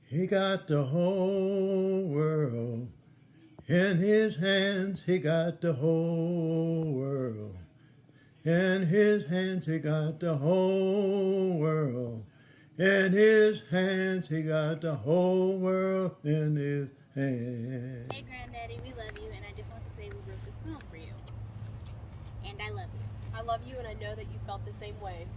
He got the whole world in his hands. He got the whole world in his hands. He got the whole world in his hands. He got the whole world in his hands. Hey, Granddaddy, we love you, and I just want to say we wrote this poem for you. And I love you. I love you, and I know that you felt the same way.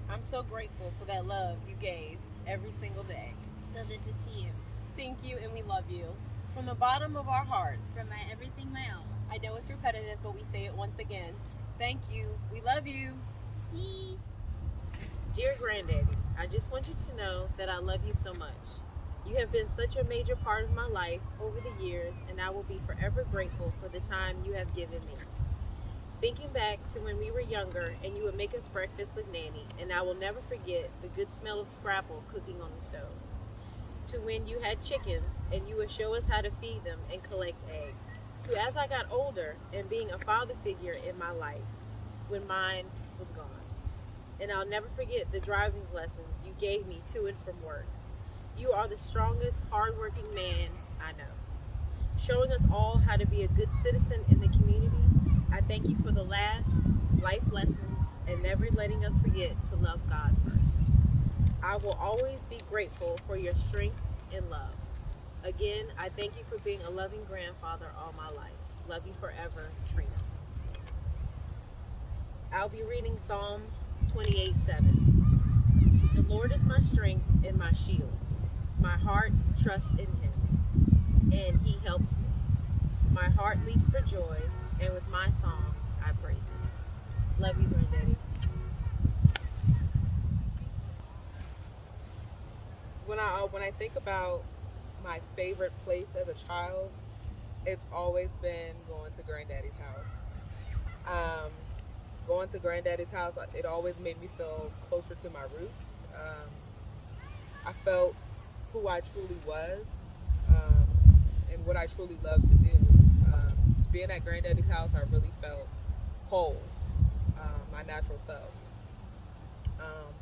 I'm so grateful for that love you gave every single day. So this is to you. Thank you, and we love you. From the bottom of our hearts. From my everything, my all. I know it's repetitive, but we say it once again. Thank you. We love you. See? Dear Granddaddy, I just want you to know that I love you so much. You have been such a major part of my life over the years, and I will be forever grateful for the time you have given me. Thinking back to when we were younger and you would make us breakfast with Nanny, and I will never forget the good smell of scrapple cooking on the stove. To when you had chickens and you would show us how to feed them and collect eggs. To as I got older and being a father figure in my life when mine was gone. And I'll never forget the driving lessons you gave me to and from work. You are the strongest, hardworking man I know. Showing us all how to be a good citizen in the community. I thank you for the last life lessons and never letting us forget to love God first. I will always be grateful for your strength and love. Again, I thank you for being a loving grandfather all my life. Love you forever, Trina. I'll be reading Psalm 28:7. The Lord is my strength and my shield. My heart trusts in him, and he helps me. My heart leaps for joy, and with my song, I praise him. Love you, Granddaddy. When I think about my favorite place as a child, it's always been going to Granddaddy's house. Going to Granddaddy's house, it always made me feel closer to my roots. I felt who I truly was, and what I truly love to do. Just being at Granddaddy's house, I really felt whole, my natural self. Um,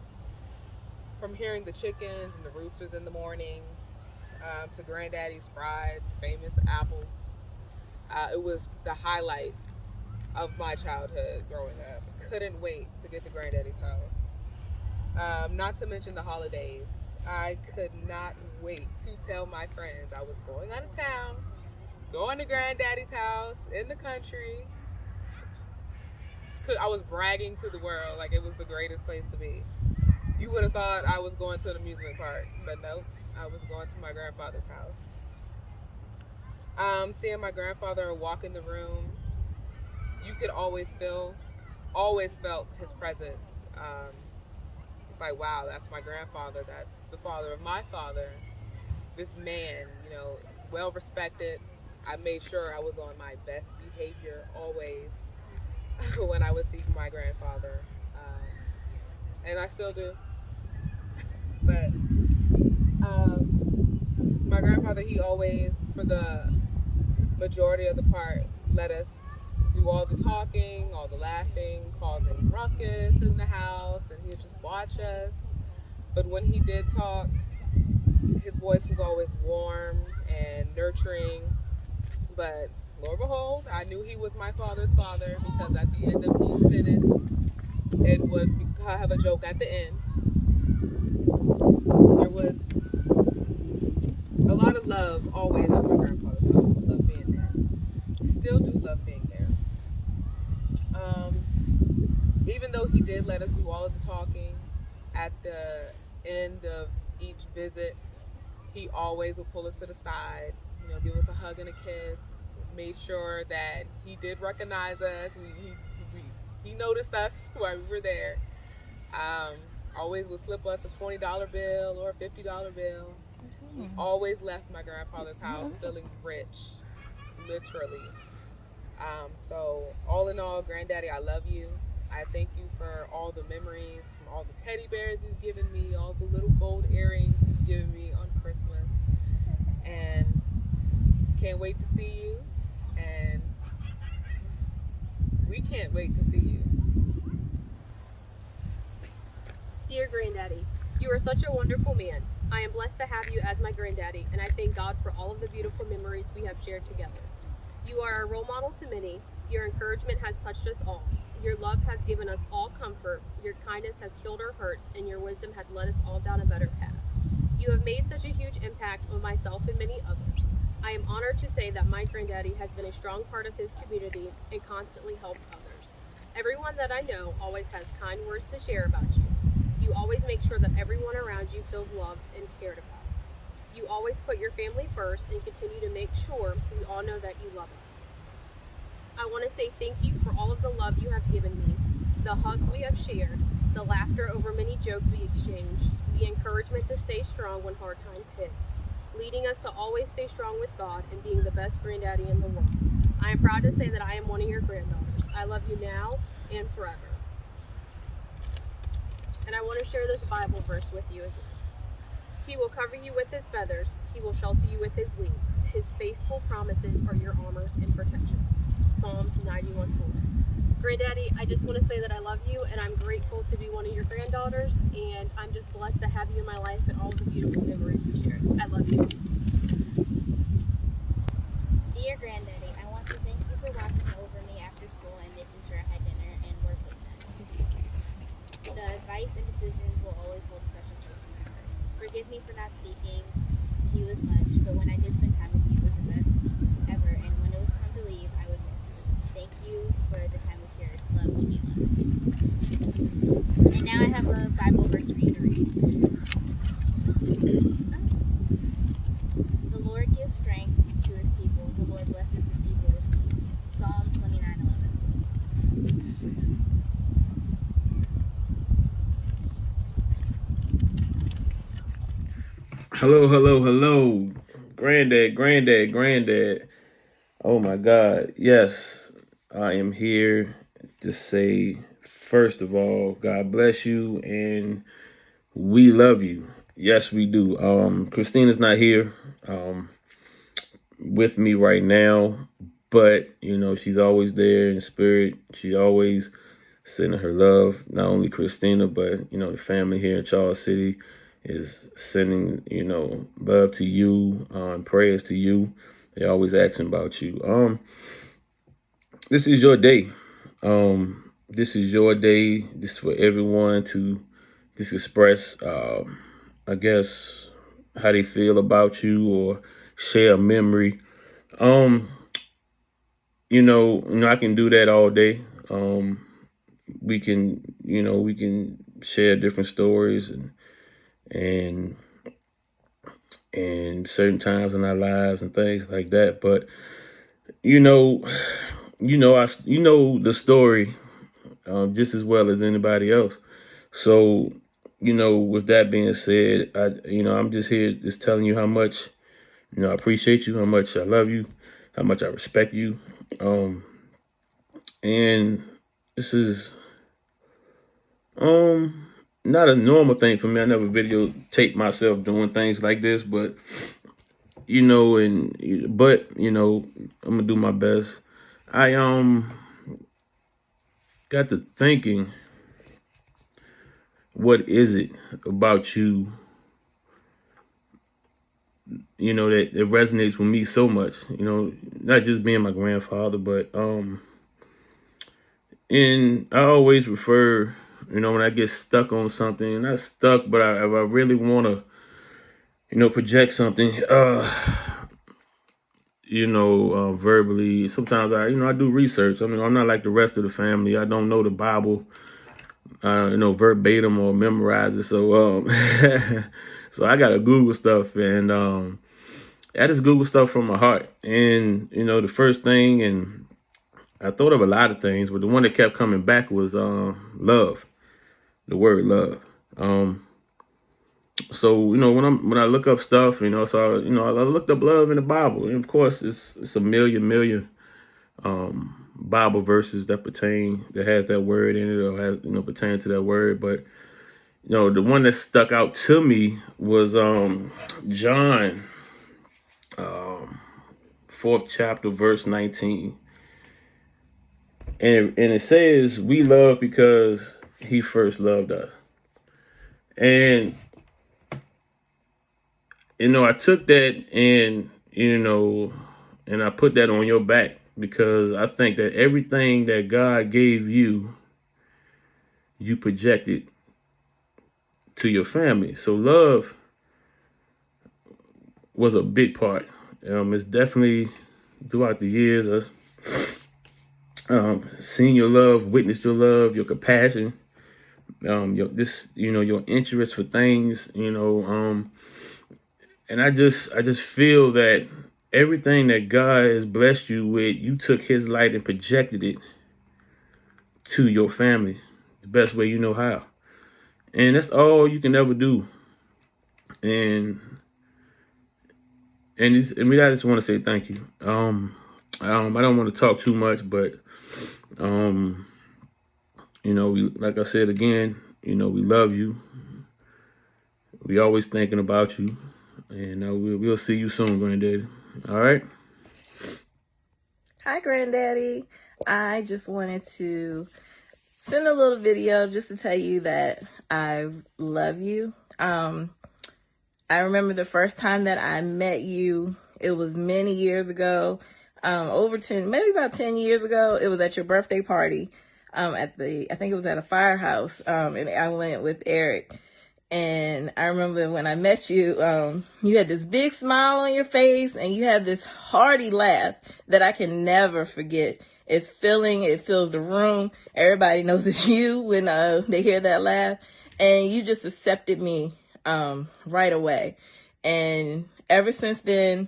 from hearing the chickens and the roosters in the morning, to Granddaddy's fried famous apples, it was the highlight of my childhood growing up. Couldn't wait to get to Granddaddy's house. Not to mention the holidays. I could not wait to tell my friends I was going out of town, going to Granddaddy's house in the country. I was bragging to the world like it was the greatest place to be. You would have thought I was going to an amusement park, but nope, I was going to my grandfather's house. Seeing my grandfather walk in the room, you could always felt his presence. It's like, wow, that's my grandfather. That's the father of my father. This man, well respected. I made sure I was on my best behavior always when I would see my grandfather, and I still do. But my grandfather, he always, for the majority of the part, let us do all the talking, all the laughing, causing ruckus in the house, and he would just watch us. But when he did talk, his voice was always warm and nurturing. But lo and behold, I knew he was my father's father because at the end of each sentence, it would have a joke at the end. There was a lot of love always at my grandfather's house. Love being there. Still do love being there. Even though he did let us do all of the talking, at the end of each visit, he always would pull us to the side, give us a hug and a kiss, made sure that he did recognize us. He noticed us while we were there. Always would slip us a $20 bill or a $50 bill. We always left my grandfather's house feeling rich, literally. So all in all, Granddaddy, I love you. I thank you for all the memories, from all the teddy bears you've given me, all the little gold earrings you've given me on Christmas. And can't wait to see you. And we can't wait to see you. Dear Granddaddy, you are such a wonderful man. I am blessed to have you as my granddaddy, and I thank God for all of the beautiful memories we have shared together. You are a role model to many. Your encouragement has touched us all. Your love has given us all comfort. Your kindness has healed our hurts, and your wisdom has led us all down a better path. You have made such a huge impact on myself and many others. I am honored to say that my granddaddy has been a strong part of his community and constantly helped others. Everyone that I know always has kind words to share about you. You always make sure that everyone around you feels loved and cared about. You always put your family first and continue to make sure we all know that you love us. I want to say thank you for all of the love you have given me, the hugs we have shared, the laughter over many jokes we exchanged, the encouragement to stay strong when hard times hit, leading us to always stay strong with God and being the best granddaddy in the world. I am proud to say that I am one of your granddaughters. I love you now and forever. And I want to share this Bible verse with you as well. He will cover you with his feathers. He will shelter you with his wings. His faithful promises are your armor and protections. Psalms 91:4. Granddaddy, I just want to say that I love you and I'm grateful to be one of your granddaughters, and I'm just blessed to have you in my life and all of the beautiful memories we shared. I love you. Dear Granddaddy, I want to thank you for watching over me after school and making sure I had dinner and work was done. The advice and decisions will always hold a special place in my heart. Forgive me for not speaking to you as much, but when I did spend time with you, it was the best ever, and when it was time to leave, I would miss you. Thank you for the time we shared. Love, Jimmy, love. And now I have a Bible verse for you to read. The Lord gives strength to his people. The Lord blesses his people with peace. Psalm 29:11. Hello, hello, hello. Granddad, granddad, granddad. Oh my God. Yes, I am here to say, first of all, God bless you and we love you. Yes, we do. Christina's not here with me right now, but she's always there in spirit. She always sending her love, not only Christina, but the family here in Charles City is sending, love to you, prayers to you. They always asking about you. This is your day. This is your day. This is for everyone to just express, I guess, how they feel about you or share a memory. Um, I can do that all day. We can share different stories and and certain times in our lives and things like that. But you know, the story just as well as anybody else. So with that being said, I'm just here just telling you how much I appreciate you, how much I love you, how much I respect you, and this is not a normal thing for me. I never videotape myself doing things like this, but I'm gonna do my best. I got to thinking, what is it about you, that resonates with me so much? Not just being my grandfather, but and I always refer, when I get stuck on something, not stuck, but if I really want to, project something, verbally. Sometimes I do research. I mean, I'm not like the rest of the family. I don't know the Bible, verbatim or memorize it. So, so I gotta Google stuff, and I just Google stuff from my heart. And the first thing, and I thought of a lot of things, but the one that kept coming back was love. The word love. So when I look up stuff, so I looked up love in the Bible, and of course it's a million Bible verses that has that word in it, or has pertain to that word. But the one that stuck out to me was John, fourth chapter, verse 19, and it says, "We love because He first loved us." And I took that and, and I put that on your back because I think that everything that God gave you, you projected to your family. So love was a big part. It's definitely throughout the years of seeing your love, witnessed your love, your compassion, your interest for things, and I just feel that everything that God has blessed you with, you took His light and projected it to your family the best way you know how, and that's all you can ever do. And I just want to say thank you. I don't want to talk too much, but like I said again, we love you. We always thinking about you, and we'll see you soon, Granddaddy. All right. Hi, Granddaddy. I just wanted to send a little video just to tell you that I love you. I remember the first time that I met you, it was many years ago, maybe about 10 years ago. It was at your birthday party I think it was at a firehouse, and I went with Eric. And I remember when I met you, you had this big smile on your face and you had this hearty laugh that I can never forget. It fills the room. Everybody knows it's you when they hear that laugh. And you just accepted me right away. And ever since then,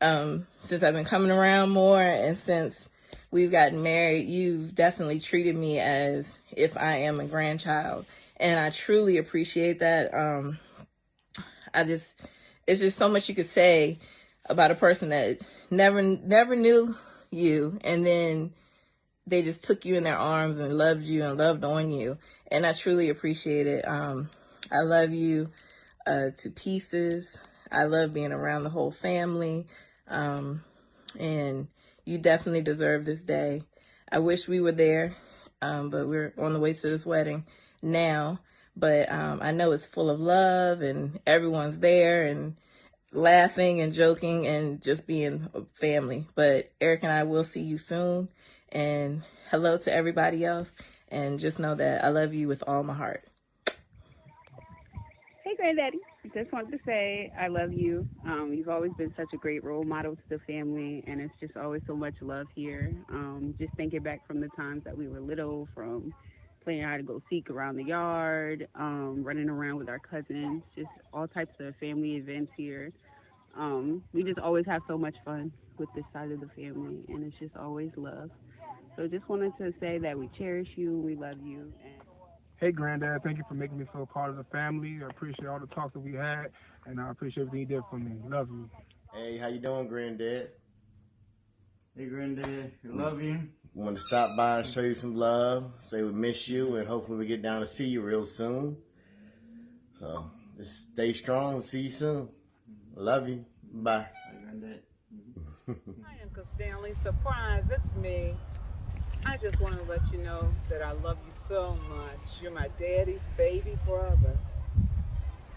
since I've been coming around more and since we've gotten married, you've definitely treated me as if I am a grandchild. And I truly appreciate that. It's just so much you could say about a person that never knew you, and then they just took you in their arms and loved you and loved on you. And I truly appreciate it. I love you to pieces. I love being around the whole family. And you definitely deserve this day. I wish we were there, but we're on the way to this wedding now, but I know it's full of love and everyone's there and laughing and joking and just being a family. But Eric and I will see you soon, and hello to everybody else, and just know that I love you with all my heart. Hey, Granddaddy. Just wanted to say I love you. You've always been such a great role model to the family, and it's just always so much love here. Just thinking back from the times that we were little, from playing hide and go seek around the yard, running around with our cousins, just all types of family events here. We just always have so much fun with this side of the family, and it's just always love. So just wanted to say that we cherish you, we love you. Hey, Granddad, thank you for making me feel part of the family. I appreciate all the talk that we had, and I appreciate everything you did for me. Love you. Hey, how you doing, Granddad? Hey, Granddad, I love you. We want to stop by and show you some love, say we miss you, and hopefully we get down to see you real soon. So, just stay strong. See you soon. Love you. Bye. Hey, Granddad. Hi, Uncle Stanley. Surprise, it's me. I just want to let you know that I love you so much. You're my daddy's baby brother.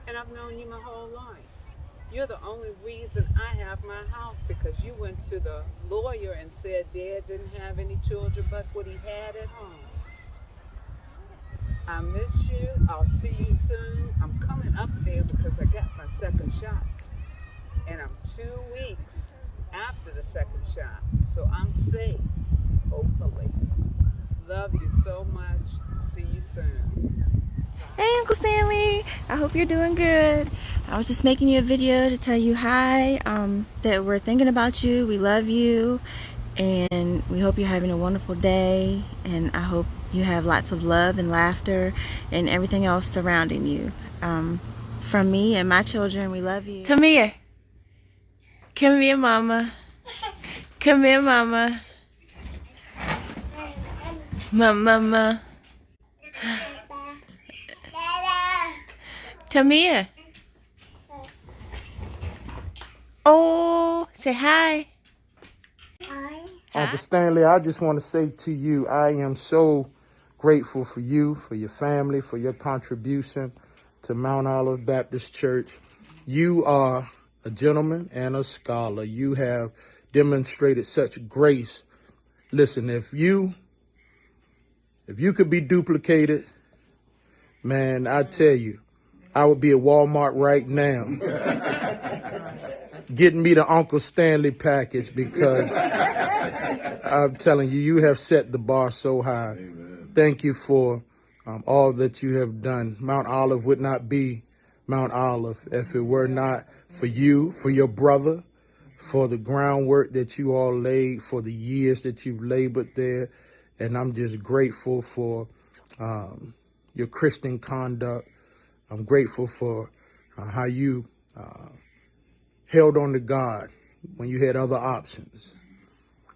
And I've known you my whole life. You're the only reason I have my house, because you went to the lawyer and said Dad didn't have any children but what he had at home. I miss you. I'll see you soon. I'm coming up there because I got my second shot. And I'm 2 weeks after the second shot. So I'm safe. Hopefully. Love you so much. See you soon. Hey, Uncle Stanley. I hope you're doing good. I was just making you a video to tell you hi, that we're thinking about you. We love you, and we hope you're having a wonderful day, and I hope you have lots of love and laughter and everything else surrounding you. From me and my children, we love you. Come here. Come here, Mama. Come here, Mama. Mama. Come here. Oh, say hi. Hi. Uncle Stanley, I just want to say to you, I am so grateful for you, for your family, for your contribution to Mount Olive Baptist Church. You are a gentleman and a scholar. You have demonstrated such grace. Listen, if you could be duplicated, man, I tell you, I would be at Walmart right now getting me the Uncle Stanley package, because I'm telling you, you have set the bar so high. Amen. Thank you for all that you have done. Mount Olive would not be Mount Olive if it were not for you, for your brother, for the groundwork that you all laid, for the years that you've labored there. And I'm just grateful for your Christian conduct. I'm grateful for how you held on to God when you had other options,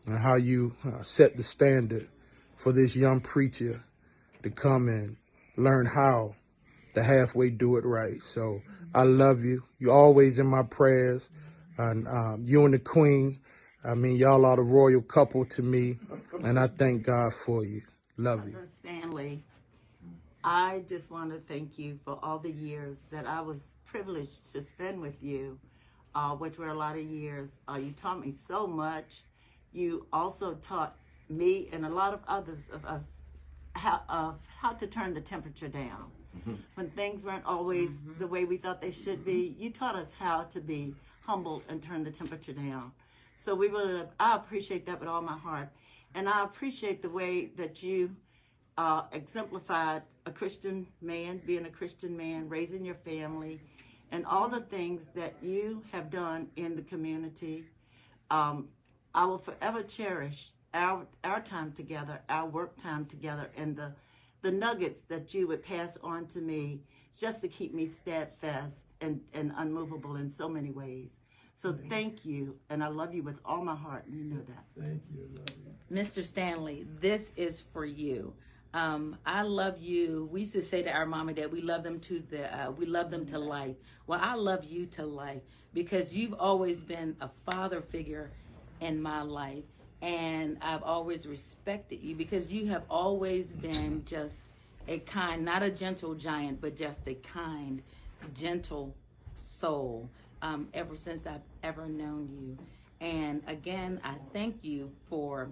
and how you set the standard for this young preacher to come and learn how to halfway do it right. So I love you. You're always in my prayers. And you and the Queen, I mean, y'all are the royal couple to me, and I thank God for you. Love you. Stanley, I just want to thank you for all the years that I was privileged to spend with you, which were a lot of years. You taught me so much. You also taught me and a lot of others of us how to turn the temperature down. When things weren't always the way we thought they should be, you taught us how to be humble and turn the temperature down. So I appreciate that with all my heart. And I appreciate the way that you exemplified a Christian man, being a Christian man, raising your family, and all the things that you have done in the community. I will forever cherish our time together, our work time together, and the nuggets that you would pass on to me just to keep me steadfast and unmovable in so many ways. So thank you, and I love you with all my heart, and you know that. Thank you. Love you. Mr. Stanley, this is for you. I love you. We used to say to our mom and dad, we love them to life. Well, I love you to life, because you've always been a father figure in my life, and I've always respected you because you have always been just a kind, not a gentle giant, but just a kind, gentle soul ever since I've ever known you. And again, I thank you for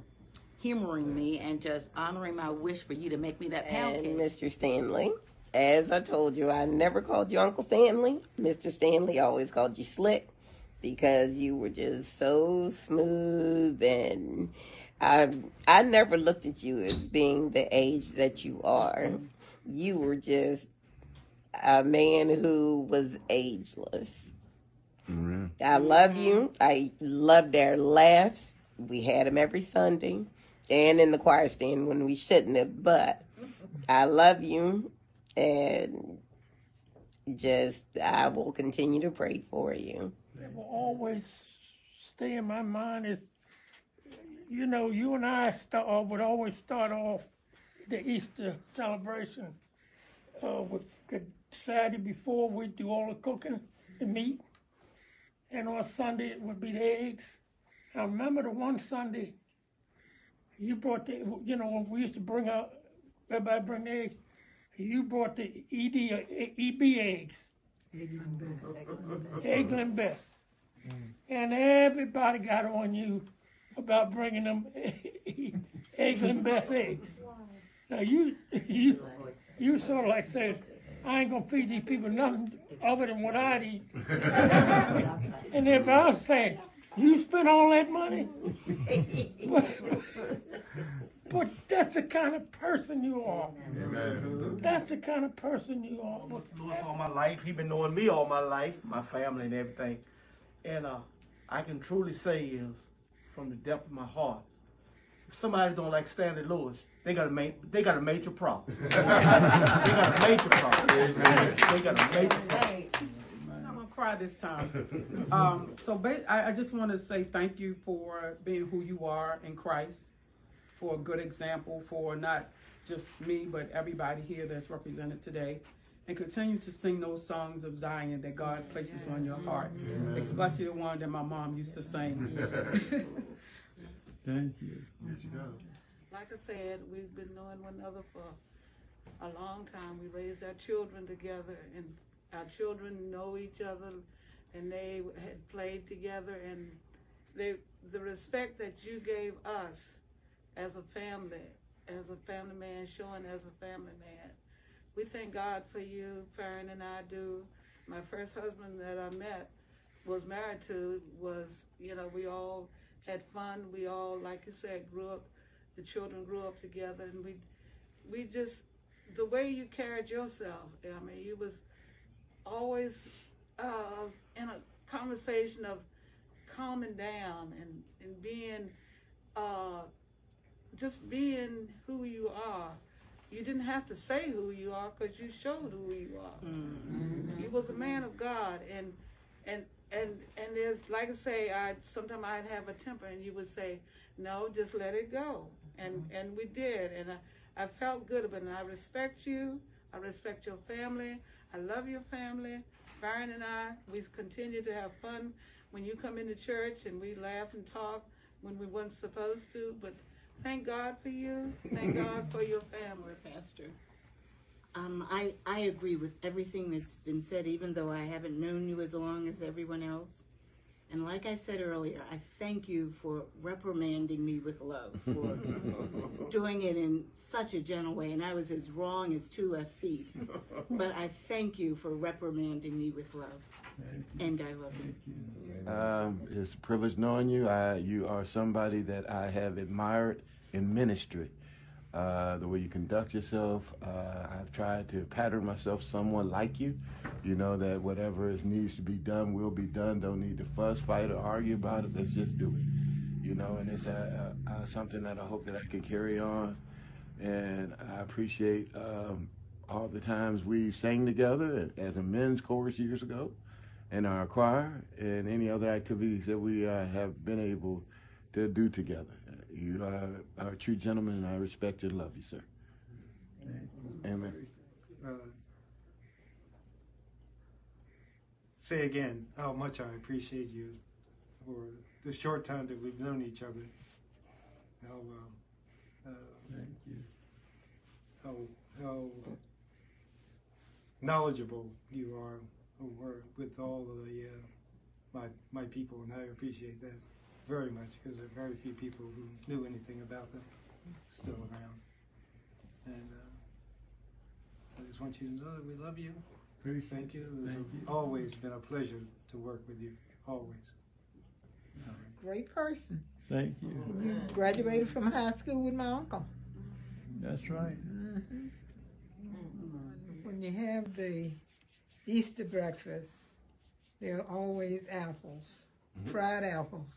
humoring me and just honoring my wish for you to make me that pound cake. And Mr. Stanley, as I told you, I never called you Uncle Stanley. Mr. Stanley always called you Slick, because you were just so smooth, and I never looked at you as being the age that you are. You were just a man who was ageless. Mm-hmm. I love you. I loved our laughs. We had them every Sunday and in the choir stand when we shouldn't have, but I love you, and just I will continue to pray for you. That will always stay in my mind is, you know, you and I would always start off the Easter celebration with the Saturday before. We'd do all the cooking, the meat, and on Sunday it would be the eggs. I remember the one Sunday you brought when we used to bring out, everybody bring the eggs, you brought the EB eggs. Eggland Best. And everybody got on you about bringing them Eggland Best eggs. Now you sort of like said, I ain't gonna feed these people nothing other than what I'd eat. And then I was saying, you spent all that money? But that's the kind of person you are. Amen. That's the kind of person you are. I've known Louis all my life. He been knowing me all my life, my family and everything. And I can truly say is, from the depth of my heart, if somebody don't like Stanley Lewis, they got a major problem. They got a major problem. They got a major problem. I'm gonna cry this time. I just want to say thank you for being who you are in Christ, for a good example for not just me, but everybody here that's represented today. And continue to sing those songs of Zion that God places on your heart, especially the one that my mom used to sing. Thank you. Yes, you go. Like I said, we've been knowing one another for a long time. We raised our children together, and our children know each other and they had played together, and the respect that you gave us as a family man, showing as a family man. We thank God for you, Farron and I do. My first husband that I met was married to was, we all had fun. We all, like you said, grew up, the children grew up together, and we just, the way you carried yourself, I mean, you was always in a conversation of calming down and being, just being who you are. You didn't have to say who you are because you showed who you are. Mm-hmm. You was a man of God, and there's, like I say, sometimes I'd have a temper, and you would say, no, just let it go, and we did, and I felt good about it. And I respect you. I respect your family. I love your family. Farron and I, we continue to have fun when you come into church, and we laugh and talk when we weren't supposed to, but thank God for you. Thank God for your family, Pastor. I agree with everything that's been said, even though I haven't known you as long as everyone else. And like I said earlier, I thank you for reprimanding me with love, for doing it in such a gentle way. And I was as wrong as 2 left feet. But I thank you for reprimanding me with love. And I love you. It's a privilege knowing you. You are somebody that I have admired in ministry. The way you conduct yourself, I've tried to pattern myself somewhat like you. You know that whatever needs to be done will be done. Don't need to fuss, fight, or argue about it. Let's just do it. You know, and it's something that I hope that I can carry on. And I appreciate all the times we sang together as a men's chorus years ago, in our choir, and any other activities that we have been able to do together. You are a true gentleman, and I respect you and love you, sir. Amen. Say again how much I appreciate you for the short time that we've known each other. Thank you. How knowledgeable you are with all of the my people, and I appreciate that very much, because there are very few people who knew anything about them still around. And I just want you to know that we love you. Thank you. It's always been a pleasure to work with you. Always. Great person. Thank you. You graduated from high school with my uncle. That's right. Mm-hmm. When you have the Easter breakfast, there are always apples, fried apples.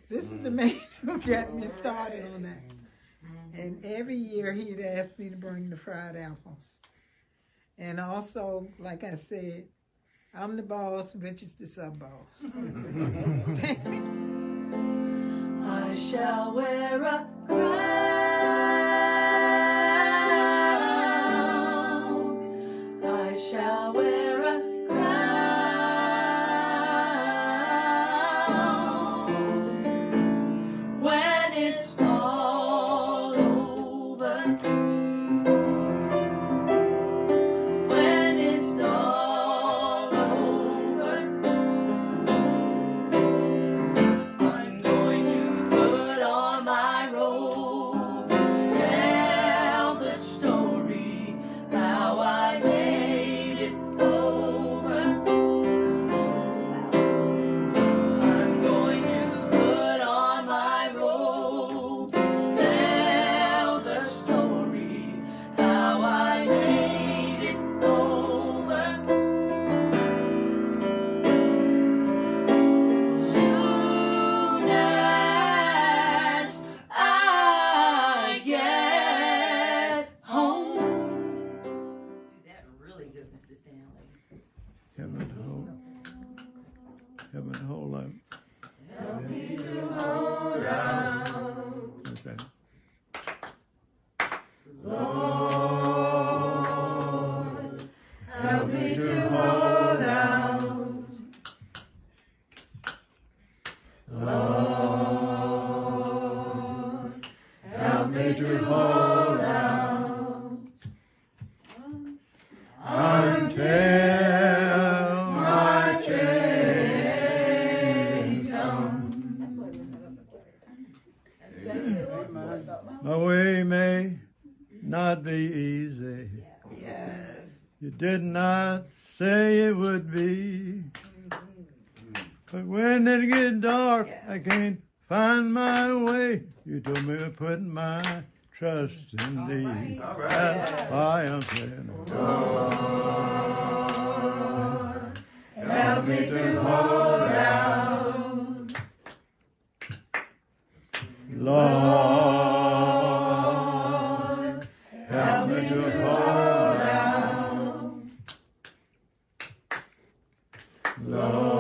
This is the man who got me started on that. And every year he'd ask me to bring the fried apples. And also, like I said, I'm the boss, Rich is the sub-boss. I shall wear a crown. I shall wear a crown. When it's all over. When it's all over. I'm going to put on my robe, tell the story, how I made it over. I'm going to put on my robe, tell the story, how I made it over. Soon as I get home. Do that really good, Mrs. Stanley. Heaven hold up. Help me to hold out. Okay. Lord, help me to hold out. Lord, help me to hold out. Until my You did not say it would be. But when it get dark, I can't find my way. You told me to put my trust in thee. That's why I'm saying, Lord, help me to hold out. Lord, help me to hold out. Lord,